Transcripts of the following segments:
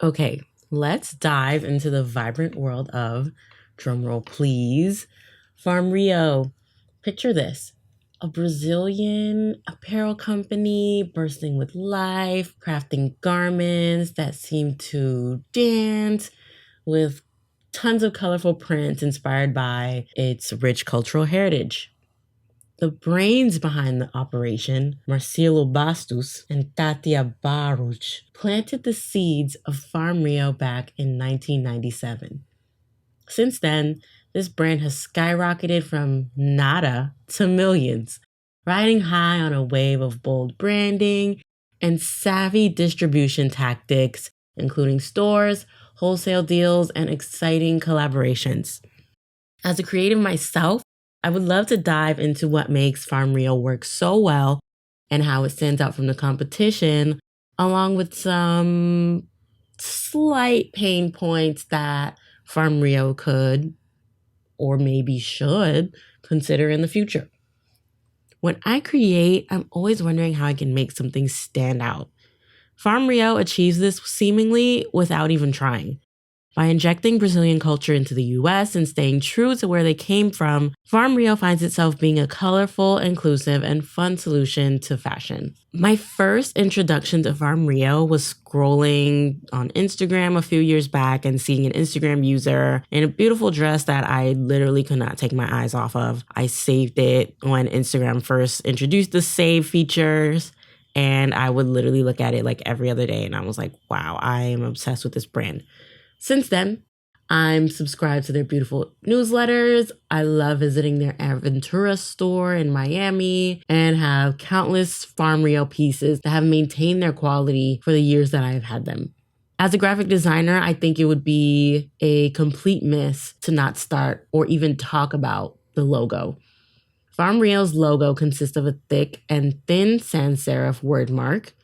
Okay, let's dive into the vibrant world of, drumroll please, Farm Rio. Picture this: a Brazilian apparel company bursting with life, crafting garments that seem to dance with tons of colorful prints inspired by its rich cultural heritage. The brains behind the operation, Marcelo Bastos and Tatia Baruch, planted the seeds of Farm Rio back in 1997. Since then, this brand has skyrocketed from nada to millions, riding high on a wave of bold branding and savvy distribution tactics, including stores, wholesale deals, and exciting collaborations. As a creative myself, I would love to dive into what makes Farm Rio work so well and how it stands out from the competition, along with some slight pain points that Farm Rio could or maybe should consider in the future. When I create, I'm always wondering how I can make something stand out. Farm Rio achieves this seemingly without even trying. By injecting Brazilian culture into the US and staying true to where they came from, Farm Rio finds itself being a colorful, inclusive, and fun solution to fashion. My first introduction to Farm Rio was scrolling on Instagram a few years back and seeing an Instagram user in a beautiful dress that I literally could not take my eyes off of. I saved it when Instagram first introduced the save features. And I would literally look at it like every other day. And I was like, wow, I am obsessed with this brand. Since then, I'm subscribed to their beautiful newsletters. I love visiting their Aventura store in Miami and have countless Farm Rio pieces that have maintained their quality for the years that I've had them. As a graphic designer, I think it would be a complete miss to not start or even talk about the logo. Farm Rio's logo consists of a thick and thin sans serif word mark.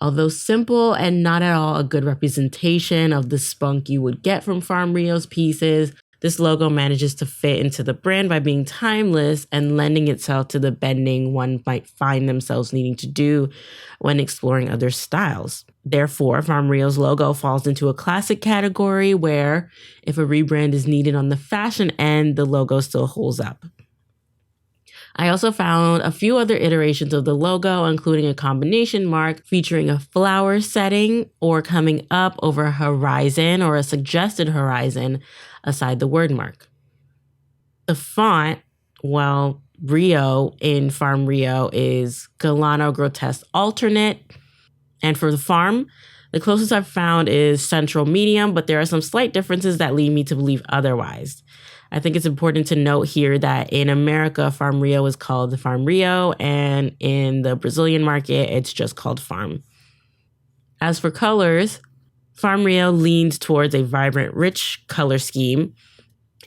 Although simple and not at all a good representation of the spunk you would get from Farm Rio's pieces, this logo manages to fit into the brand by being timeless and lending itself to the bending one might find themselves needing to do when exploring other styles. Therefore, Farm Rio's logo falls into a classic category where, if a rebrand is needed on the fashion end, the logo still holds up. I also found a few other iterations of the logo, including a combination mark featuring a flower setting or coming up over a horizon or a suggested horizon aside the word mark. The font, well, Rio in Farm Rio is Galano Grotesque Alternate. And for the farm, the closest I've found is Central Medium, but there are some slight differences that lead me to believe otherwise. I think it's important to note here that in America, Farm Rio is called the Farm Rio, and in the Brazilian market, it's just called Farm. As for colors, Farm Rio leans towards a vibrant, rich color scheme.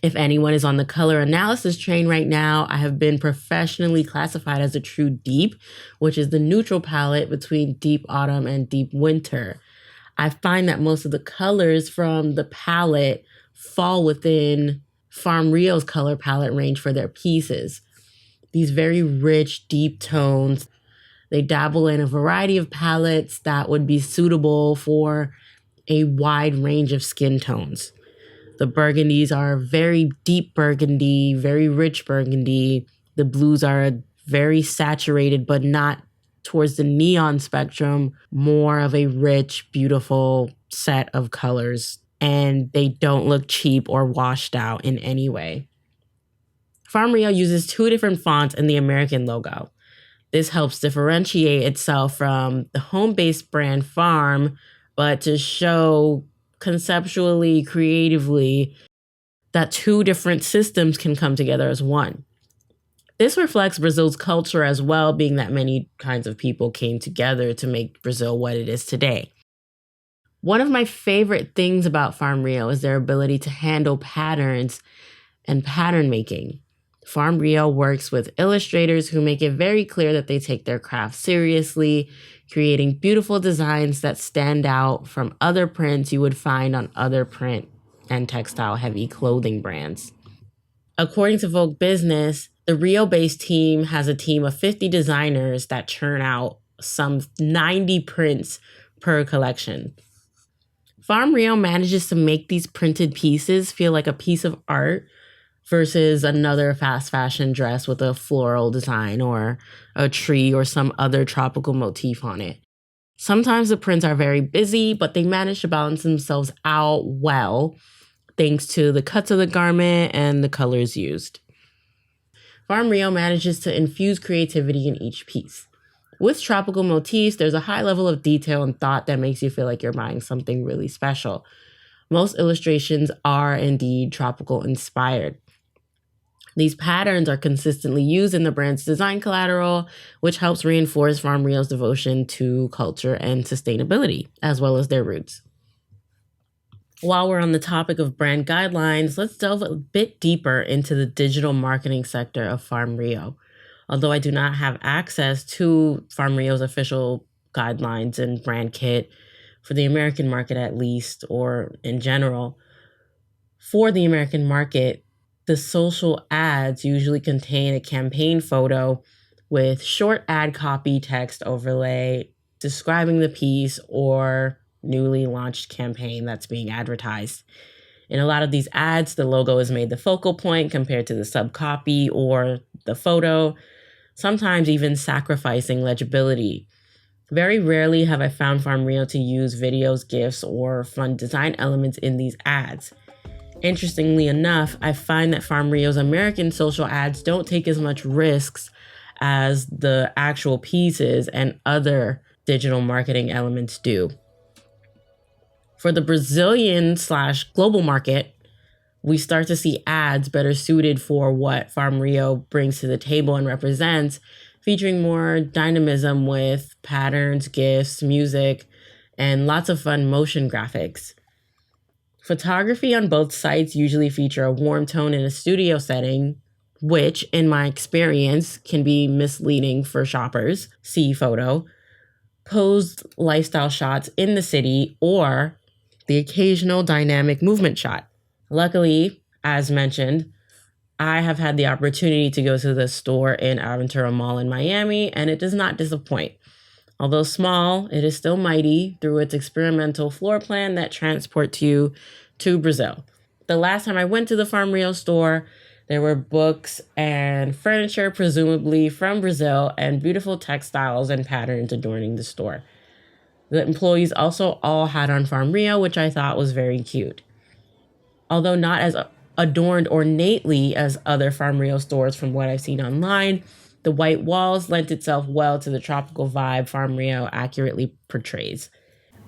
If anyone is on the color analysis train right now, I have been professionally classified as a true deep, which is the neutral palette between deep autumn and deep winter. I find that most of the colors from the palette fall within Farm Rio's color palette range for their pieces. These very rich, deep tones. They dabble in a variety of palettes that would be suitable for a wide range of skin tones. The burgundies are very deep burgundy, very rich burgundy. The blues are very saturated, but not towards the neon spectrum, more of a rich, beautiful set of colors. And they don't look cheap or washed out in any way. Farm Rio uses two different fonts in the American logo. This helps differentiate itself from the home-based brand Farm, but to show conceptually, creatively, that two different systems can come together as one. This reflects Brazil's culture as well, being that many kinds of people came together to make Brazil what it is today. One of my favorite things about Farm Rio is their ability to handle patterns and pattern making. Farm Rio works with illustrators who make it very clear that they take their craft seriously, creating beautiful designs that stand out from other prints you would find on other print and textile-heavy clothing brands. According to Vogue Business, the Rio-based team has a team of 50 designers that churn out some 90 prints per collection. Farm Rio manages to make these printed pieces feel like a piece of art versus another fast fashion dress with a floral design or a tree or some other tropical motif on it. Sometimes the prints are very busy, but they manage to balance themselves out well thanks to the cuts of the garment and the colors used. Farm Rio manages to infuse creativity in each piece. With tropical motifs, there's a high level of detail and thought that makes you feel like you're buying something really special. Most illustrations are indeed tropical inspired. These patterns are consistently used in the brand's design collateral, which helps reinforce Farm Rio's devotion to culture and sustainability, as well as their roots. While we're on the topic of brand guidelines, let's delve a bit deeper into the digital marketing sector of Farm Rio. Although I do not have access to Farm Rio's official guidelines and brand kit for the American market, at least, or in general, for the American market, the social ads usually contain a campaign photo with short ad copy text overlay describing the piece or newly launched campaign that's being advertised. In a lot of these ads, the logo is made the focal point compared to the sub copy or the photo, sometimes even sacrificing legibility. Very rarely have I found Farm Rio to use videos, GIFs, or fun design elements in these ads. Interestingly enough, I find that Farm Rio's American social ads don't take as much risks as the actual pieces and other digital marketing elements do. For the Brazilian/global market, we start to see ads better suited for what Farm Rio brings to the table and represents, featuring more dynamism with patterns, GIFs, music, and lots of fun motion graphics. Photography on both sites usually feature a warm tone in a studio setting, which, in my experience, can be misleading for shoppers. See photo. Posed lifestyle shots in the city, or the occasional dynamic movement shot. Luckily, as mentioned, I have had the opportunity to go to the store in Aventura Mall in Miami, and it does not disappoint. Although small, it is still mighty through its experimental floor plan that transports you to Brazil. The last time I went to the Farm Rio store, there were books and furniture, presumably from Brazil, and beautiful textiles and patterns adorning the store. The employees also all had on Farm Rio, which I thought was very cute. Although not as adorned ornately as other Farm Rio stores from what I've seen online, the white walls lent itself well to the tropical vibe Farm Rio accurately portrays.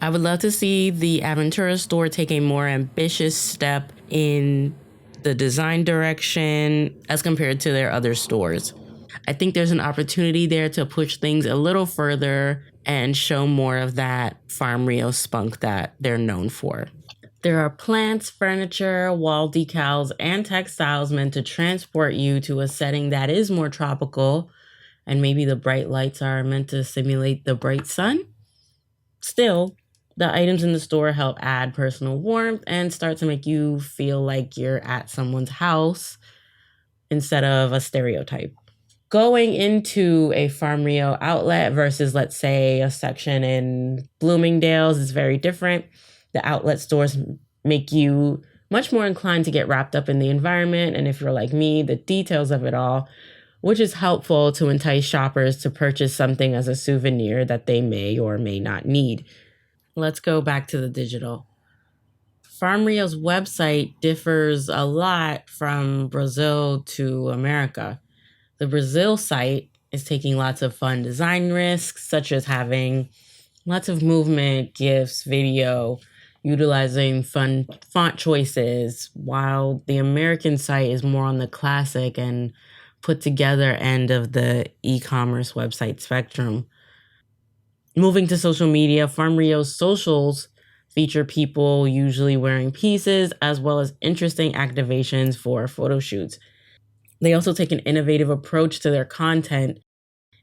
I would love to see the Aventura store take a more ambitious step in the design direction as compared to their other stores. I think there's an opportunity there to push things a little further and show more of that Farm Rio spunk that they're known for. There are plants, furniture, wall decals, and textiles meant to transport you to a setting that is more tropical, and maybe the bright lights are meant to simulate the bright sun. Still, the items in the store help add personal warmth and start to make you feel like you're at someone's house instead of a stereotype. Going into a Farm Rio outlet versus, let's say, a section in Bloomingdale's is very different. The outlet stores make you much more inclined to get wrapped up in the environment, and if you're like me, the details of it all, which is helpful to entice shoppers to purchase something as a souvenir that they may or may not need. Let's go back to the digital. Farm Rio's website differs a lot from Brazil to America. The Brazil site is taking lots of fun design risks, such as having lots of movement, GIFs, video, utilizing fun font choices, while the American site is more on the classic and put together end of the e-commerce website spectrum. Moving to social media, Farm Rio's socials feature people usually wearing pieces as well as interesting activations for photo shoots. They also take an innovative approach to their content,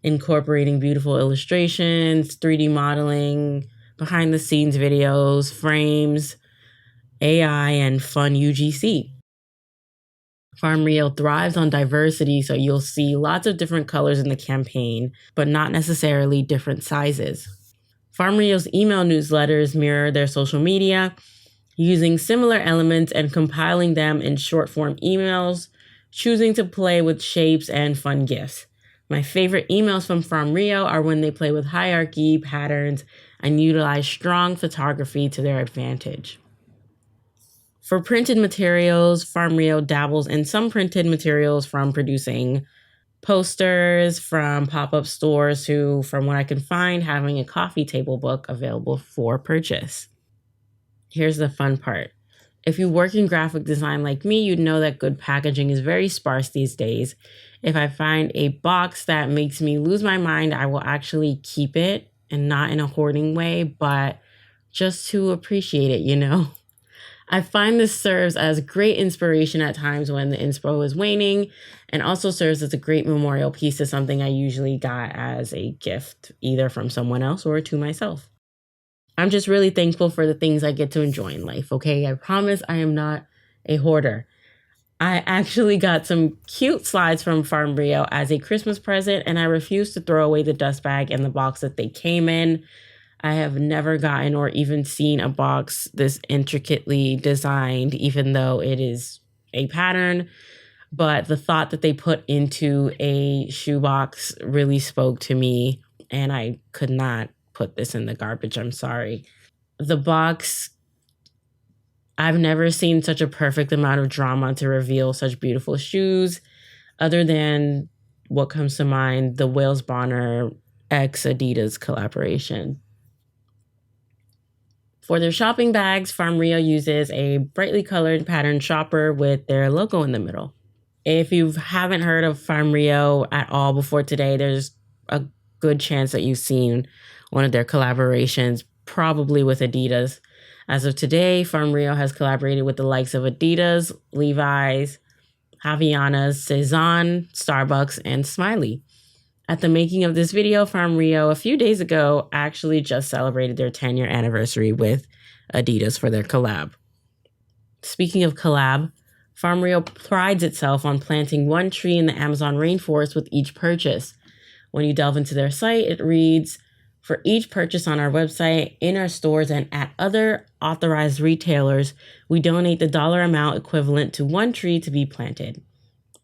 incorporating beautiful illustrations, 3D modeling, behind-the-scenes videos, frames, AI, and fun UGC. Farm Rio thrives on diversity, so you'll see lots of different colors in the campaign, but not necessarily different sizes. Farm Rio's email newsletters mirror their social media, using similar elements and compiling them in short form emails, choosing to play with shapes and fun gifts. My favorite emails from Farm Rio are when they play with hierarchy, patterns, and utilize strong photography to their advantage. For printed materials, Farm Rio dabbles in some printed materials, from producing posters from pop-up stores to, from what I can find, having a coffee table book available for purchase. Here's the fun part. If you work in graphic design like me, you'd know that good packaging is very sparse these days. If I find a box that makes me lose my mind, I will actually keep it, and not in a hoarding way, but just to appreciate it, you know? I find this serves as great inspiration at times when the inspo is waning, and also serves as a great memorial piece to something I usually got as a gift, either from someone else or to myself. I'm just really thankful for the things I get to enjoy in life, okay? I promise I am not a hoarder. I actually got some cute slides from Farm Rio as a Christmas present, and I refuse to throw away the dust bag and the box that they came in. I have never gotten or even seen a box this intricately designed, even though it is a pattern. But the thought that they put into a shoebox really spoke to me, and I could not put this in the garbage. I'm sorry. The box, I've never seen such a perfect amount of drama to reveal such beautiful shoes, other than what comes to mind, the Wales Bonner x Adidas collaboration. For their shopping bags, Farm Rio uses a brightly colored patterned shopper with their logo in the middle. If you haven't heard of Farm Rio at all before today, there's a good chance that you've seen one of their collaborations, probably with Adidas. As of today, Farm Rio has collaborated with the likes of Adidas, Levi's, Havaianas, Cezanne, Starbucks, and Smiley. At the making of this video, Farm Rio a few days ago actually just celebrated their 10-year anniversary with Adidas for their collab. Speaking of collab, Farm Rio prides itself on planting one tree in the Amazon rainforest with each purchase. When you delve into their site, it reads, "For each purchase on our website, in our stores, and at other authorized retailers, we donate the dollar amount equivalent to one tree to be planted."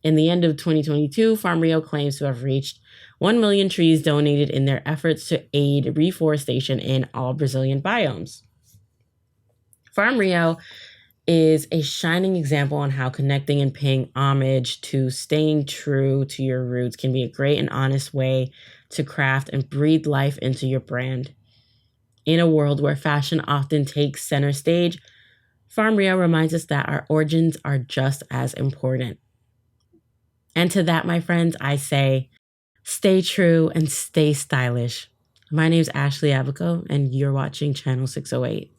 In the end of 2022, Farm Rio claims to have reached 1 million trees donated in their efforts to aid reforestation in all Brazilian biomes. Farm Rio is a shining example on how connecting and paying homage to staying true to your roots can be a great and honest way to craft and breathe life into your brand. In a world where fashion often takes center stage, Farm Rio reminds us that our origins are just as important. And to that, my friends, I say, stay true and stay stylish. My name is AshleyinAbaco, and you're watching Channel 608.